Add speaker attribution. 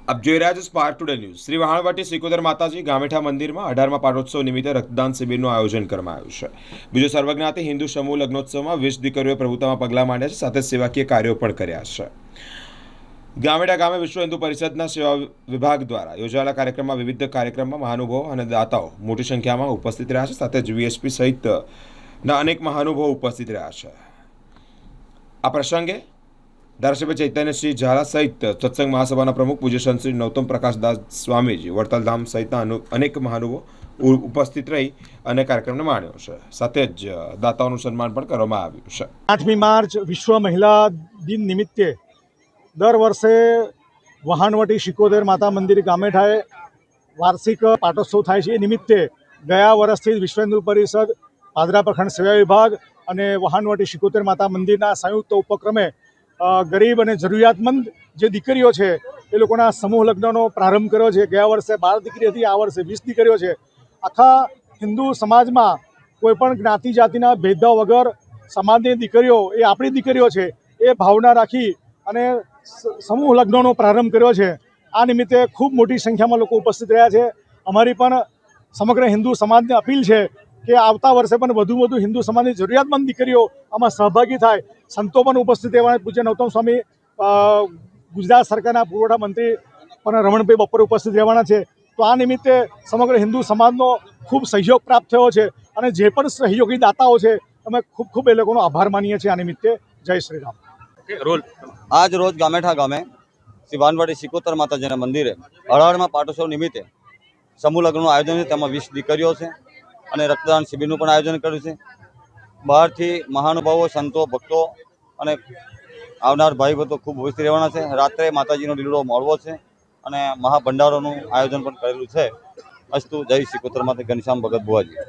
Speaker 1: આપ જોઈ રહ્યા છો સ્પાર્ક ટુડે ન્યૂઝ। શ્રી વહાણવટી સિકોદર માતાજી ગામેઠા મંદિરમાં 18મા પાટોત્સવ નિમિત્તે રક્તદાન શિબિરનું આયોજન કરવામાં આવ્યું છે। બીજો સર્વજ્ઞાતિ હિન્દુ સમૂહ લગ્નોત્સવમાં 20 દીકરીઓએ પ્રભુતામાં પગલાં માંડ્યા છે, સાથે સેવાકીય કાર્યો પણ કર્યા છે। ગામેડા ગામે વિશ્વ હિન્દુ પરિષદના સેવા વિભાગ દ્વારા યોજાયેલા કાર્યક્રમમાં વિવિધ કાર્યક્રમમાં મહાનુભાવો અને દાતાઓ મોટી સંખ્યામાં ઉપસ્થિત રહ્યા છે, સાથે જ વીએસપી સહિતના અનેક મહાનુભાવો ઉપસ્થિત રહ્યા છે। આ પ્રસંગે ધારાસભ્ય ચૈતન્યસિંહ ઝાલા સહિત સત્સંગ મહાસભાના પ્રમુખ પૂજ્ય સંત શ્રી નૌતમ પ્રકાશદાસ સ્વામીજી વડતાલધામ સહિતના અનેક મહાનુભાવો ઉપસ્થિત રહી અને કાર્યક્રમને માણ્યો છે। સાથે જ દાતાઓનું સન્માન પણ કરવામાં આવ્યું છે।
Speaker 2: 8મી માર્ચ વિશ્વ મહિલા દિન નિમિત્તે દર વર્ષે વહાણવટી શિકોદર માતા મંદિર ગામેઠાએ વાર્ષિક પાટોત્સવ થાય છે। એ નિમિત્તે ગયા વર્ષથી વિશ્વ હિન્દુ પરિષદ, પાદરા પ્રખંડ સેવા વિભાગ અને વહાણવટી શિકોદર માતા મંદિરના સંયુક્ત ઉપક્રમે ગરીબ અને જરૂરિયાતમંદ જે દીકરીઓ છે એ લોકોના સમૂહ લગ્નનો પ્રારંભ કર્યો છે। ગયા વર્ષે 12 દીકરી હતી, આ વર્ષે 20 દીકરીઓ છે। આખા હિન્દુ સમાજમાં કોઈપણ જ્ઞાતિ જાતિના ભેદભાવ વગર સમાજની દીકરીઓ એ આપણી દીકરીઓ છે એ ભાવના રાખી અને સમૂહ લગ્નનો પ્રારંભ કર્યો છે। આ નિમિત્તે ખૂબ મોટી સંખ્યામાં લોકો ઉપસ્થિત રહ્યા છે। અમારી પણ સમગ્ર હિન્દુ સમાજને અપીલ છે કે આવતા વર્ષે પણ વધુમાં વધુ હિન્દુ સમાજની જરૂરિયાતમંદ દીકરીઓ આમાં સહભાગી થાય। સંતો પણ ઉપસ્થિત રહેવાના, પૂજ્ય નૌતમ સ્વામી ગુજરાત સરકારના પુરવઠા મંત્રી પણ રમણભાઈ બપોર ઉપસ્થિત રહેવાના છે। તો આ નિમિત્તે સમગ્ર હિન્દુ સમાજનો ખૂબ સહયોગ પ્રાપ્ત થયો છે અને જે પણ સહયોગી દાતાઓ છે અમે ખૂબ ખૂબ એ લોકોનો આભાર માનીએ છીએ। આ નિમિત્તે જય શ્રી રામ।
Speaker 3: આજ રોજ ગામેઠા ગામે શ્રી વાનવાડી સિકોતર માતાજીના મંદિરે 18મા પાટોત્સવ નિમિત્તે સમૂહ લગ્નનું આયોજન છે। તેમાં 20 દીકરીઓ છે અને રક્તદાન શિબિરનું પણ આયોજન કર્યું છે। બહારથી મહાનુભાવો, સંતો, ભક્તો અને આવનાર ભાઈ ભક્તો ખૂબ ઉપસ્થિત રહેવાના છે। રાત્રે માતાજીનો લીલો મળવો છે અને મહાભંડારોનું આયોજન પણ કરેલું છે। અસ્તુ, જય સિકોતર માતા, ઘનશ્યામ ભગત બુવાજી।